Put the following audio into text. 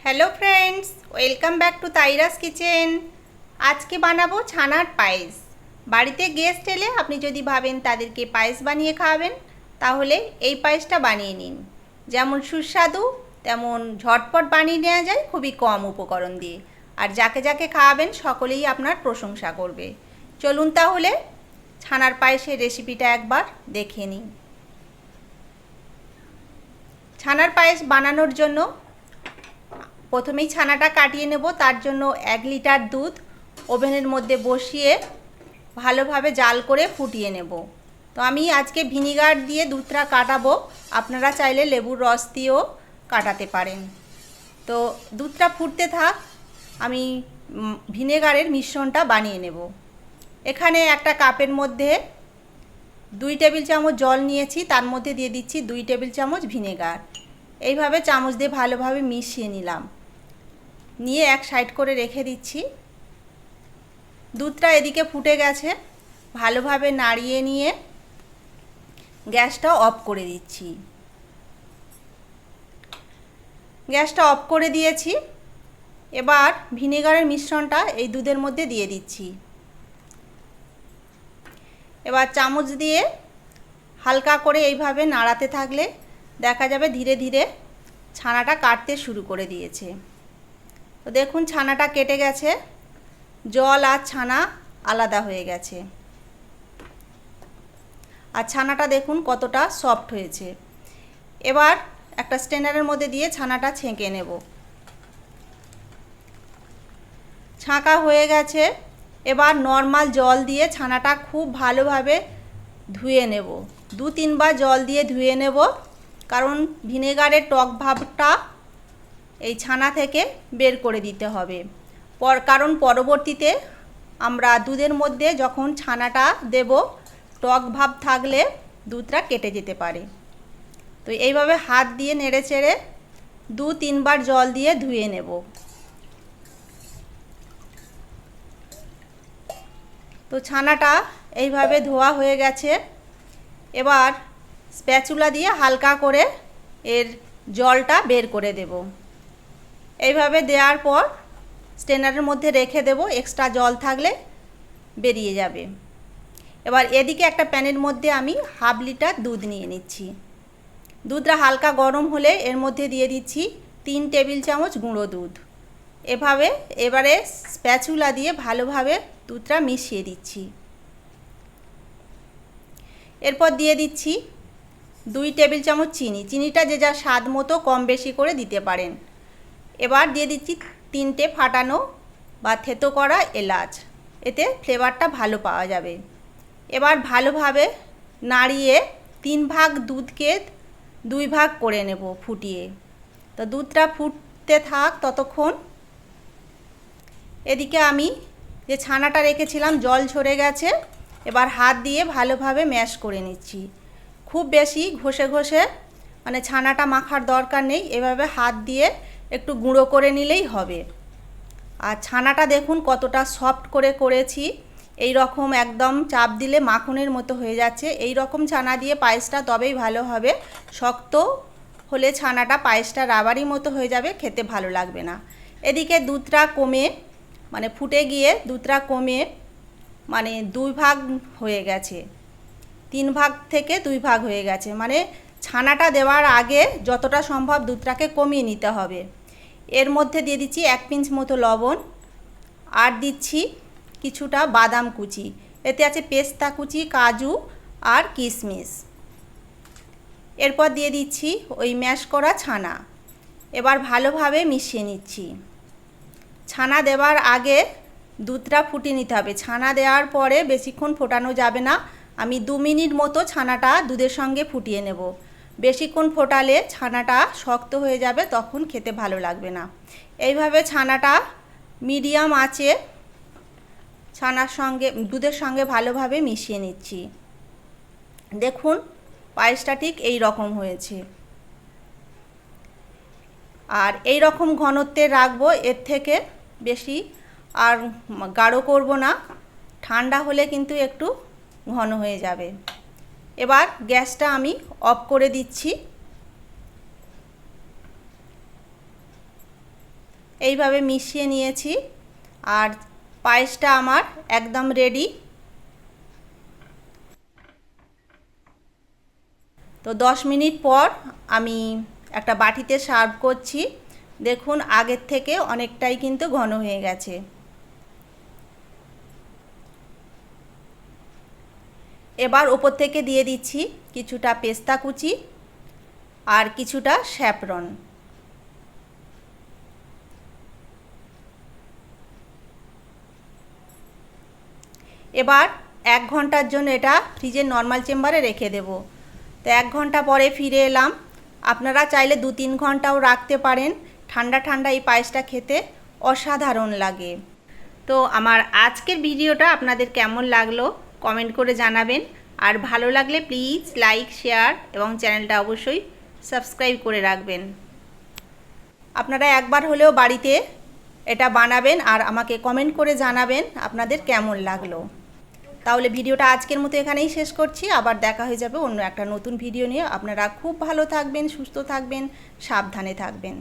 Hello friends, welcome back to Tairas kitchen. আজকে বানাবো ছানার পায়েস। বাড়িতে গেস্ট এলে আপনি যদি ভাবেন তাদেরকে পায়েস বানিয়ে খাওয়াবেন, তাহলে এই পায়েসটা বানিয়ে নিন। যেমন সুস্বাদু তেমন ঝটপট বানিয়ে নেওয়া যায় খুবই কম উপকরণ দিয়ে। আর যাকে যাকে খাওয়াবেন সকলেই আপনার প্রশংসা করবে। চলুন তাহলে ছানার পায়েসের রেসিপিটা একবার দেখে নিন। ছানার পায়েস বানানোর জন্য প্রথমেই ছানাটা কাটিয়ে নেব। তার জন্য 1 লিটার দুধ ওভেনের মধ্যে বসিয়ে ভালোভাবে জাল করে ফুটিয়ে নেব। তো আমি আজকে ভিনিগার দিয়ে দুধটা কাটাবো, আপনারা চাইলে লেবুর রস দিয়েও কাটাতে পারেন। তো দুধটা ফুটতে থাক, আমি ভিনেগারের মিশ্রণটা বানিয়ে নেব। এখানে একটা কাপের মধ্যে 2 টেবিল চামচ জল নিয়েছি, তার মধ্যে দিয়ে দিচ্ছি 2 টেবিল চামচ ভিনেগার। এইভাবে চামচ দিয়ে ভালোভাবে মিশিয়ে নিলাম, নিয়ে এক সাইড করে রেখে দিচ্ছি। দুধটা এদিকে ফুটে গেছে, ভালোভাবে নাড়িয়ে নিয়ে গ্যাসটা অফ করে দিচ্ছি। গ্যাসটা অফ করে দিয়েছি। এবার ভিনেগারের মিশ্রণটা এই দুধের মধ্যে দিয়ে দিচ্ছি। এবার চামচ দিয়ে হালকা করে এইভাবে নাড়াতে থাকলে দেখা যাবে ধীরে ধীরে ছানাটা কাটতে শুরু করে দিয়েছে। তো দেখুন ছানাটা কেটে গেছে, জল আর ছানা আলাদা হয়ে গেছে। আর ছানাটা দেখুন কতটা সফট হয়েছে। এবার একটা স্ট্রেনারের মধ্যে দিয়ে ছানাটা ছেঁকে নেব। ছাঁকা হয়ে গেছে। এবার নর্মাল জল দিয়ে ছানাটা খুব ভালোভাবে ধুয়ে নেব। 2-3 বার জল দিয়ে ধুয়ে নেব, কারণ ভিনেগারের টক ভাবটা এই ছানা থেকে বের করে দিতে হবে। কারণ পরবর্তীতে আমরা দুধের মধ্যে যখন ছানাটা দেব, টক ভাব থাকলে দুধটা কেটে যেতে পারে। তো এইভাবে হাত দিয়ে নেড়ে চেড়ে 2-3 বার জল দিয়ে ধুয়ে নেব। তো ছানাটা এইভাবে ধোয়া হয়ে গেছে। এবার স্প্যাচুলা দিয়ে হালকা করে এর জলটা বের করে দেব। এইভাবে দেওয়ার পর স্ট্রেনারের মধ্যে রেখে দেব, এক্সট্রা জল থাকলে বেরিয়ে যাবে। এবার এদিকে একটা প্যানের মধ্যে আমি 1/2 লিটার দুধ নিয়ে নিচ্ছি। দুধটা হালকা গরম হলে এর মধ্যে দিয়ে দিচ্ছি 3 টেবিল চামচ গুঁড়ো দুধ। এবারে স্প্যাচুলা দিয়ে ভালোভাবে দুধটা মিশিয়ে দিচ্ছি। এরপর দিয়ে দিচ্ছি 2 টেবিল চামচ চিনি। চিনিটা যে যার স্বাদ মতো কম বেশি করে দিতে পারেন। এবার দিয়ে দিচ্ছি 3টে ফাটানো বা থেতো করা এলাচ, এতে ফ্লেভারটা ভালো পাওয়া যাবে। এবার ভালোভাবে নাড়িয়ে 3 ভাগ দুধকে 2 ভাগ করে নেব ফুটিয়ে। তো দুধটা ফুটতে থাক ততক্ষণ। এদিকে আমি যে ছানাটা রেখেছিলাম জল ঝরে গেছে। এবার হাত দিয়ে ভালোভাবে ম্যাশ করে নিচ্ছি। খুব বেশি ঘষে ঘষে মানে ছানাটা মাখার দরকার নেই, এভাবে হাত দিয়ে একটু গুঁড়ো করে নিলেই হবে। আর ছানাটা দেখুন কতটা সফট করে করেছি, এই রকম একদম চাপ দিলে মাখনের মতো হয়ে যাচ্ছে। এই রকম ছানা দিয়ে পায়েসটা তবেই ভালো হবে। শক্ত হলে ছানাটা পায়েসটা রাবারি মতো হয়ে যাবে, খেতে ভালো লাগবে না। এদিকে দুধটা কমে মানে ফুটে গিয়ে দুধটা কমে মানে 2 ভাগ হয়ে গেছে, 3 ভাগ থেকে 2 ভাগ হয়ে গেছে। মানে ছানাটা দেওয়ার আগে যতটা সম্ভব দুধটাকে কমিয়ে নিতে হবে। এর মধ্যে দিয়ে দিচ্ছি 1 পিঞ্চ মতো লবণ, আর দিচ্ছি কিছুটা বাদাম কুচি। এতে আছে পেস্তা কুচি, কাজু আর কিশমিশ। এরপর দিয়ে দিচ্ছি ওই ম্যাশ করা ছানা। এবার ভালোভাবে মিশিয়ে নিচ্ছি। ছানা দেওয়ার আগে দুধটা ফুটিয়ে নিতে হবে। ছানা দেওয়ার পরে বেশিক্ষণ ফোটানো যাবে না। আমি 2 মিনিট মতো ছানাটা দুধের সঙ্গে ফুটিয়ে নেব। বেশিক্ষণ ফোটালে ছানাটা শক্ত হয়ে যাবে, তখন খেতে ভালো লাগবে না। এইভাবে ছানাটা মিডিয়াম আঁচে ছানার সঙ্গে দুধের সঙ্গে ভালোভাবে মিশিয়ে নিচ্ছি। দেখুন পায়েসটা ঠিক এই রকম হয়েছে। আর এই রকম ঘনত্বে রাখবো, এর থেকে বেশি আর গাঢ় করব না। ঠান্ডা হলে কিন্তু একটু ঘন হয়ে যাবে। এবার গ্যাসটা আমি অফ করে দিচ্ছি। এইভাবে মিশিয়ে নিয়েছি আর পায়েসটা আমার একদম রেডি। তো 10 মিনিট পর আমি একটা বাটিতে সার্ভ করছি। দেখুন আগের থেকে অনেকটাই কিন্তু ঘন হয়ে গেছে। এবার ওপর থেকে দিয়ে দিচ্ছি কিছুটা পেস্তা কুচি আর কিছুটা স্যাফরন। এবার 1 ঘন্টার জন্য এটা ফ্রিজের নর্মাল চেম্বারে রেখে দেব। তো 1 ঘন্টা পরে ফিরে এলাম। আপনারা চাইলে 2-3 ঘন্টাও রাখতে পারেন। ঠান্ডা ঠান্ডা এই পায়েসটা খেতে অসাধারণ লাগে। তো আমার আজকের ভিডিওটা আপনাদের কেমন লাগলো কমেন্ট করে জানাবেন। আর ভালো লাগলে প্লিজ লাইক, শেয়ার এবং চ্যানেলটা অবশ্যই সাবস্ক্রাইব করে রাখবেন। আপনারা একবার হলেও বাড়িতে এটা বানাবেন আর আমাকে কমেন্ট করে জানাবেন আপনাদের কেমন লাগলো। তাহলে ভিডিওটা আজকের মতো এখানেই শেষ করছি। আবার দেখা হয়ে যাবে অন্য একটা নতুন ভিডিও নিয়ে। আপনারা খুব ভালো থাকবেন, সুস্থ থাকবেন, সাবধানে থাকবেন।